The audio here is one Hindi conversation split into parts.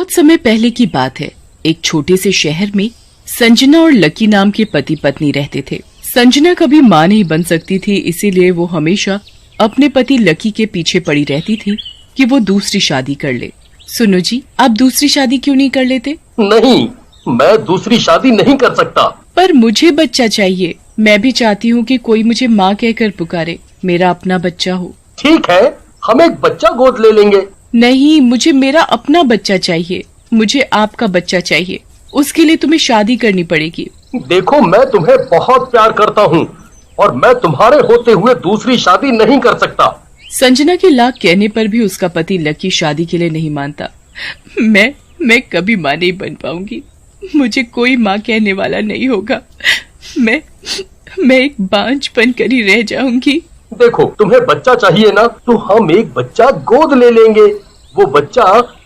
बहुत समय पहले की बात है। एक छोटे से शहर में संजना और लकी नाम के पति पत्नी रहते थे। संजना कभी माँ नहीं बन सकती थी, इसीलिए वो हमेशा अपने पति लकी के पीछे पड़ी रहती थी कि वो दूसरी शादी कर ले। सुनो जी, आप दूसरी शादी क्यों नहीं कर लेते? नहीं, मैं दूसरी शादी नहीं कर सकता। पर मुझे बच्चा चाहिए। मैं भी चाहती हूँ कि कोई मुझे माँ कहकर पुकारे, मेरा अपना बच्चा हो। ठीक है, हम एक बच्चा गोद ले लेंगे। नहीं, मुझे मेरा अपना बच्चा चाहिए। मुझे आपका बच्चा चाहिए। उसके लिए तुम्हें शादी करनी पड़ेगी। देखो, मैं तुम्हें बहुत प्यार करता हूँ और मैं तुम्हारे होते हुए दूसरी शादी नहीं कर सकता। संजना के लाख कहने पर भी उसका पति लकी शादी के लिए नहीं मानता। मैं कभी माँ नहीं बन पाऊंगी। मुझे कोई माँ कहने वाला नहीं होगा। मैं एक बांझ बनकर ही रह जाऊंगी। देखो, तुम्हें बच्चा चाहिए ना, तो हम एक बच्चा गोद ले लेंगे। वो बच्चा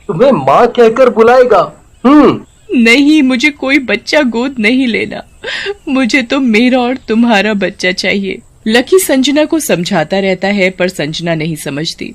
तुम्हें माँ कहकर बुलाएगा। नहीं, मुझे कोई बच्चा गोद नहीं लेना। मुझे तो मेरा और तुम्हारा बच्चा चाहिए। लकी संजना को समझाता रहता है, पर संजना नहीं समझती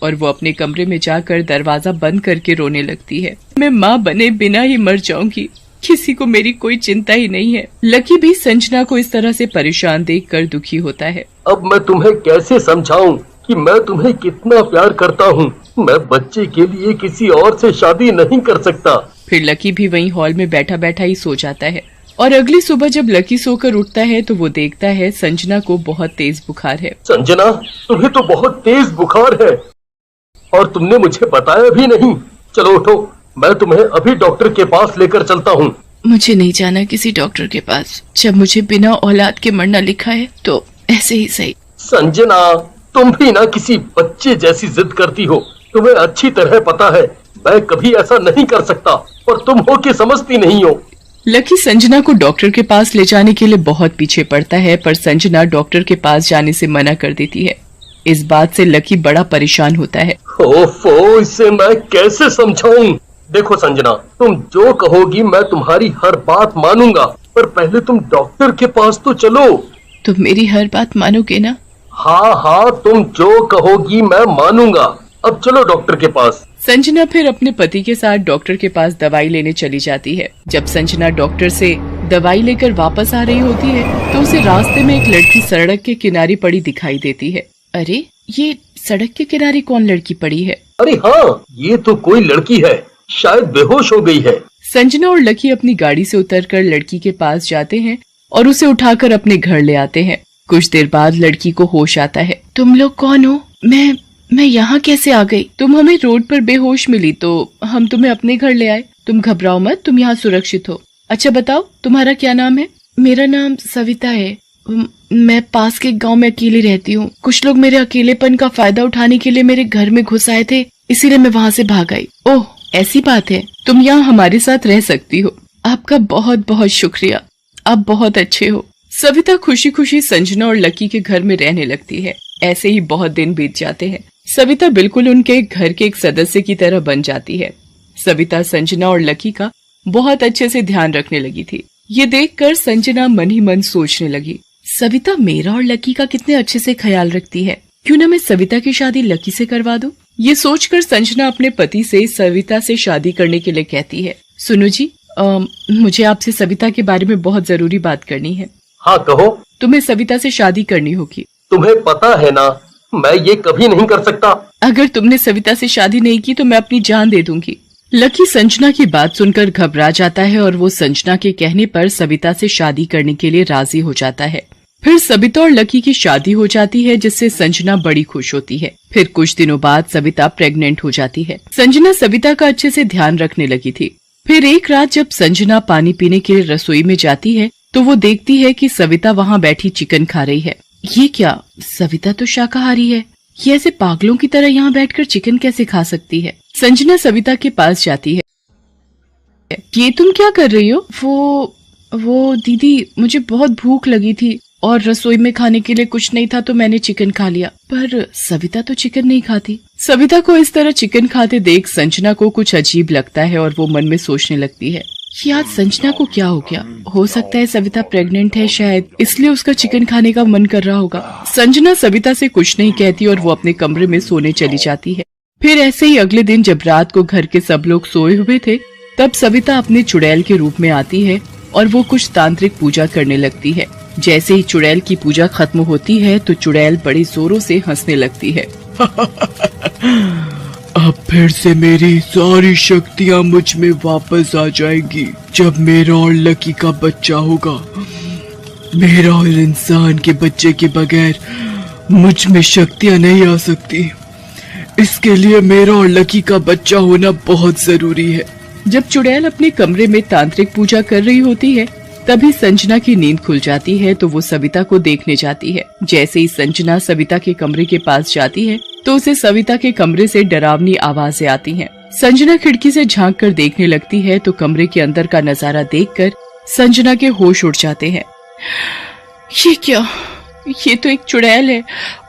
और वो अपने कमरे में जाकर दरवाजा बंद करके रोने लगती है। मैं माँ बने बिना ही मर जाऊंगी। किसी को मेरी कोई चिंता ही नहीं है। लकी भी संजना को इस तरह से परेशान देखकर दुखी होता है। अब मैं तुम्हें कैसे समझाऊं कि मैं तुम्हें कितना प्यार करता हूँ। मैं बच्चे के लिए किसी और से शादी नहीं कर सकता। फिर लकी भी वहीं हॉल में बैठा बैठा ही सो जाता है और अगली सुबह जब लकी सोकर उठता है तो वो देखता है संजना को बहुत तेज बुखार है। संजना, तुम्हें तो बहुत तेज बुखार है और तुमने मुझे बताया भी नहीं। चलो उठो, मैं तुम्हें अभी डॉक्टर के पास लेकर चलता हूँ। मुझे नहीं जाना किसी डॉक्टर के पास। जब मुझे बिना औलाद के मरना लिखा है तो ऐसे ही सही। संजना, तुम भी ना किसी बच्चे जैसी जिद करती हो। तुम्हें अच्छी तरह पता है मैं कभी ऐसा नहीं कर सकता, पर तुम हो के समझती नहीं हो। लकी संजना को डॉक्टर के पास ले जाने के लिए बहुत पीछे पड़ता है, पर संजना डॉक्टर के पास जाने से मना कर देती है। इस बात से लकी बड़ा परेशान होता है। ओफो, इसे मैं कैसे समझाऊं? देखो संजना, तुम जो कहोगी मैं तुम्हारी हर बात मानूंगा, पर पहले तुम डॉक्टर के पास तो चलो। तुम मेरी हर बात मानोगे ना? हाँ, तुम जो कहोगी मैं मानूंगा। अब चलो डॉक्टर के पास। संजना फिर अपने पति के साथ डॉक्टर के पास दवाई लेने चली जाती है। जब संजना डॉक्टर से दवाई लेकर वापस आ रही होती है तो उसे रास्ते में एक लड़की सड़क के किनारे पड़ी दिखाई देती है। अरे, ये सड़क के किनारे कौन लड़की पड़ी है? अरे हाँ, ये तो कोई लड़की है, शायद बेहोश हो गई है। संजना और लकी अपनी गाड़ी से उतरकर लड़की के पास जाते हैं और उसे उठाकर अपने घर ले आते हैं। कुछ देर बाद लड़की को होश आता है। तुम लोग कौन हो? मैं यहाँ कैसे आ गई? तुम हमें रोड पर बेहोश मिली तो हम तुम्हें अपने घर ले आए। तुम घबराओ मत, तुम यहाँ सुरक्षित हो। अच्छा बताओ, तुम्हारा क्या नाम है? मेरा नाम सविता है। मैं पास के गांव में अकेली रहती हूँ। कुछ लोग मेरे अकेलेपन का फायदा उठाने के लिए मेरे घर में घुस आए थे, इसीलिए मैं वहाँ से भाग आई। ओह, ऐसी बात है। तुम यहाँ हमारे साथ रह सकती हो। आपका बहुत बहुत शुक्रिया, आप बहुत अच्छे हो। सविता खुशी खुशी संजना और लकी के घर में रहने लगती है। ऐसे ही बहुत दिन बीत जाते हैं। सविता बिल्कुल उनके घर के एक सदस्य की तरह बन जाती है। सविता संजना और लकी का बहुत अच्छे से ध्यान रखने लगी थी। ये देखकर संजना मन ही मन सोचने लगी, सविता मेरा और लकी का कितने अच्छे से ख्याल रखती है। क्यों ना मैं सविता की शादी लकी से करवा दूं? ये सोचकर संजना अपने पति से सविता से शादी करने के लिए कहती है। सुनो जी, मुझे आपसे सविता के बारे में बहुत जरूरी बात करनी है। हाँ कहो। तुम्हें सविता से शादी करनी होगी। तुम्हें पता है ना, मैं ये कभी नहीं कर सकता। अगर तुमने सविता से शादी नहीं की तो मैं अपनी जान दे दूंगी। लकी संजना की बात सुनकर घबरा जाता है और वो संजना के कहने पर सविता से शादी करने के लिए राजी हो जाता है। फिर सविता और लकी की शादी हो जाती है, जिससे संजना बड़ी खुश होती है। फिर कुछ दिनों बाद सविता प्रेग्नेंट हो जाती है। संजना सविता का अच्छे से ध्यान रखने लगी थी। फिर एक रात जब संजना पानी पीने के लिए रसोई में जाती है तो वो देखती है कि सविता वहाँ बैठी चिकन खा रही है। ये क्या, सविता तो शाकाहारी है। ये ऐसे पागलों की तरह यहाँ बैठकर चिकन कैसे खा सकती है? संजना सविता के पास जाती है। ये तुम क्या कर रही हो? वो दीदी, मुझे बहुत भूख लगी थी और रसोई में खाने के लिए कुछ नहीं था तो मैंने चिकन खा लिया। पर सविता तो चिकन नहीं खाती। सविता को इस तरह चिकन खाते देख संजना को कुछ अजीब लगता है और वो मन में सोचने लगती है कि आज संजना को क्या हो गया। हो सकता है सविता प्रेग्नेंट है, शायद इसलिए उसका चिकन खाने का मन कर रहा होगा। संजना सविता से कुछ नहीं कहती और वो अपने कमरे में सोने चली जाती है। फिर ऐसे ही अगले दिन जब रात को घर के सब लोग सोए हुए थे, तब सविता अपने चुड़ैल के रूप में आती है और वो कुछ तांत्रिक पूजा करने लगती है। जैसे ही चुड़ैल की पूजा खत्म होती है तो चुड़ैल बड़ी जोरों से हंसने लगती है। अब फिर से मेरी सारी शक्तियाँ मुझ में वापस आ जाएंगी जब मेरा और लकी का बच्चा होगा। मेरा और इंसान के बच्चे के बगैर मुझ में शक्तियाँ नहीं आ सकती। इसके लिए मेरा और लकी का बच्चा होना बहुत जरूरी है। जब चुड़ैल अपने कमरे में तांत्रिक पूजा कर रही होती है, तभी संजना की नींद खुल जाती है तो वो सविता को देखने जाती है। जैसे ही संजना सविता के कमरे के पास जाती है तो उसे सविता के कमरे से डरावनी आवाजें आती हैं। संजना खिड़की से झांक कर देखने लगती है तो कमरे के अंदर का नजारा देखकर संजना के होश उड़ जाते हैं। ये क्या? ये तो एक चुड़ैल है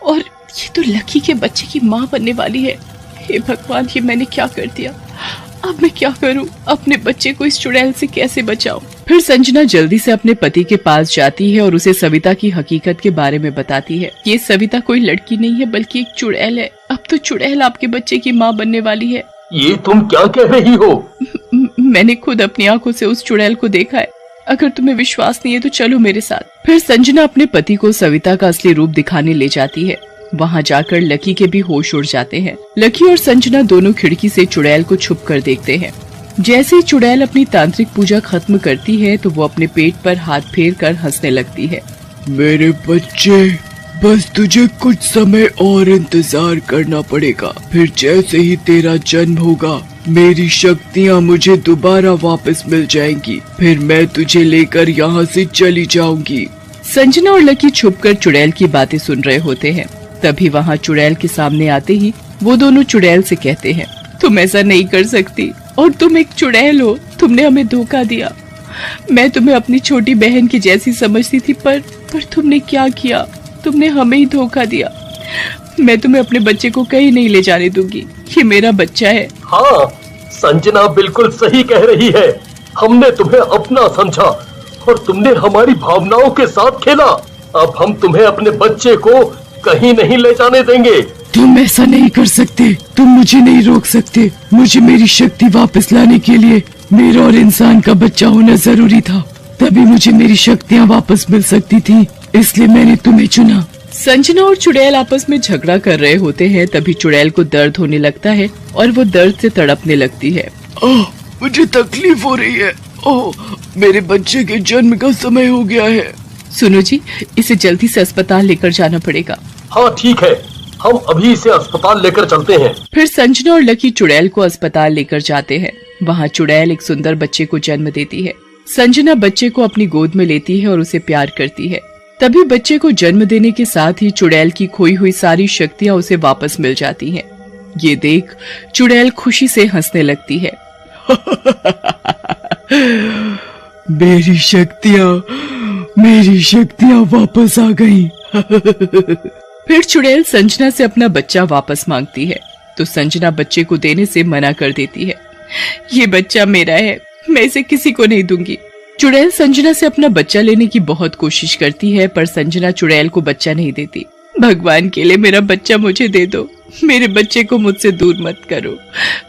और ये तो लकी के बच्चे की माँ बनने वाली है। हे भगवान, ये मैंने क्या कर दिया? अब मैं क्या करूं? अपने बच्चे को इस चुड़ैल से कैसे बचाऊं? फिर संजना जल्दी से अपने पति के पास जाती है और उसे सविता की हकीकत के बारे में बताती है। ये सविता कोई लड़की नहीं है बल्कि एक चुड़ैल है। अब तो चुड़ैल आपके बच्चे की माँ बनने वाली है। ये तुम क्या कह रही हो? मैंने खुद अपनी आंखों से उस चुड़ैल को देखा है। अगर तुम्हें विश्वास नहीं है तो चलो मेरे साथ। फिर संजना अपने पति को सविता का असली रूप दिखाने ले जाती है। वहाँ जाकर लकी के भी होश उड़ जाते हैं। लकी और संजना दोनों खिड़की से चुड़ैल को छुप कर देखते हैं। जैसे ही चुड़ैल अपनी तांत्रिक पूजा खत्म करती है तो वो अपने पेट पर हाथ फेर कर हंसने लगती है। मेरे बच्चे, बस तुझे कुछ समय और इंतजार करना पड़ेगा। फिर जैसे ही तेरा जन्म होगा मेरी शक्तियाँ मुझे दोबारा वापस मिल जाएंगी। फिर मैं तुझे लेकर यहाँ से चली जाऊंगी। संजना और लकी छुपकर चुड़ैल की बातें सुन रहे होते हैं। तभी वहाँ चुड़ैल के सामने आते ही वो दोनों चुड़ैल से कहते हैं, तुम ऐसा नहीं कर सकती और तुम एक चुड़ैल हो। तुमने हमें धोखा दिया। मैं तुम्हें अपनी छोटी बहन की जैसी समझती थी पर तुमने क्या किया? तुमने हमें ही धोखा दिया। मैं तुम्हें अपने बच्चे को कहीं नहीं ले जाने दूंगी। ये मेरा बच्चा है। हाँ, संजना बिल्कुल सही कह रही है। हमने तुम्हें अपना समझा और तुमने हमारी भावनाओं के साथ खेला। अब हम तुम्हें अपने बच्चे को कहीं नहीं ले जाने देंगे। तुम ऐसा नहीं कर सकते। तुम मुझे नहीं रोक सकते। मुझे मेरी शक्ति वापस लाने के लिए मेरा और इंसान का बच्चा होना जरूरी था। तभी मुझे मेरी शक्तियाँ वापस मिल सकती थी, इसलिए मैंने तुम्हें चुना। संजना और चुड़ैल आपस में झगड़ा कर रहे होते हैं। तभी चुड़ैल को दर्द होने लगता है और वो दर्द से तड़पने लगती है। ओह, मुझे तकलीफ हो रही है। ओह, मेरे बच्चे के जन्म का समय हो गया है। सुनो जी, इसे जल्दी से अस्पताल लेकर जाना पड़ेगा। हाँ ठीक है, हम अभी इसे अस्पताल लेकर चलते हैं। फिर संजना और लकी चुड़ैल को अस्पताल लेकर जाते हैं। वहाँ चुड़ैल एक सुंदर बच्चे को जन्म देती है। संजना बच्चे को अपनी गोद में लेती है और उसे प्यार करती है। तभी बच्चे को जन्म देने के साथ ही चुड़ैल की खोई हुई सारी शक्तियाँ उसे वापस मिल जाती हैं। ये देख चुड़ैल खुशी से हंसने लगती है। मेरी शक्तियाँ वापस आ गई। फिर चुड़ैल संजना से अपना बच्चा वापस मांगती है तो संजना बच्चे को देने से मना कर देती है। ये बच्चा मेरा है, मैं इसे किसी को नहीं दूंगी। चुड़ैल संजना से अपना बच्चा लेने की बहुत कोशिश करती है पर संजना चुड़ैल को बच्चा नहीं देती। भगवान के लिए मेरा बच्चा मुझे दे दो। मेरे बच्चे को मुझसे दूर मत करो।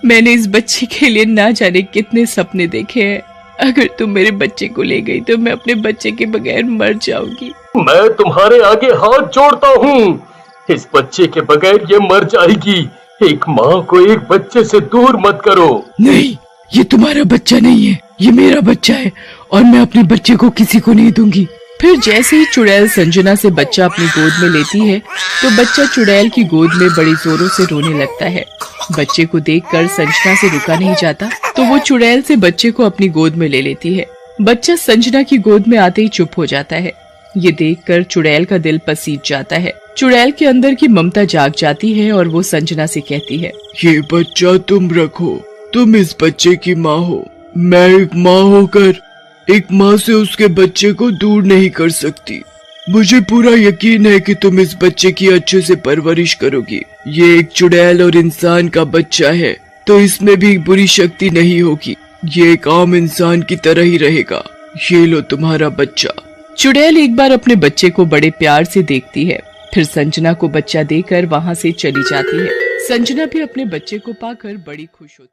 मैंने इस बच्चे के लिए ना जाने कितने सपने देखे हैं। अगर तुम मेरे बच्चे को ले गई तो मैं अपने बच्चे के बगैर मर जाऊंगी। मैं तुम्हारे आगे हाथ जोड़ता हूँ। इस बच्चे के बगैर ये मर जाएगी। एक माँ को एक बच्चे से दूर मत करो। नहीं, ये तुम्हारा बच्चा नहीं है, ये मेरा बच्चा है और मैं अपने बच्चे को किसी को नहीं दूंगी। फिर जैसे ही चुड़ैल संजना से बच्चा अपनी गोद में लेती है तो बच्चा चुड़ैल की गोद में बड़ी जोरों से रोने लगता है। बच्चे को देखकर संजना से रुका नहीं जाता तो वो चुड़ैल से बच्चे को अपनी गोद में ले लेती है। बच्चा संजना की गोद में आते ही चुप हो जाता है। ये देखकर चुड़ैल का दिल पसीज जाता है। चुड़ैल के अंदर की ममता जाग जाती है और वो संजना से कहती है, ये बच्चा तुम रखो, तुम इस बच्चे की माँ हो। मैं एक माँ होकर एक माँ से उसके बच्चे को दूर नहीं कर सकती। मुझे पूरा यकीन है कि तुम इस बच्चे की अच्छे से परवरिश करोगी। ये एक चुड़ैल और इंसान का बच्चा है तो इसमें भी बुरी शक्ति नहीं होगी। ये एक आम इंसान की तरह ही रहेगा। ये लो तुम्हारा बच्चा। चुड़ैल एक बार अपने बच्चे को बड़े प्यार से देखती है, फिर संजना को बच्चा देकर वहाँ से चली जाती है। संजना भी अपने बच्चे को पाकर बड़ी खुश होती।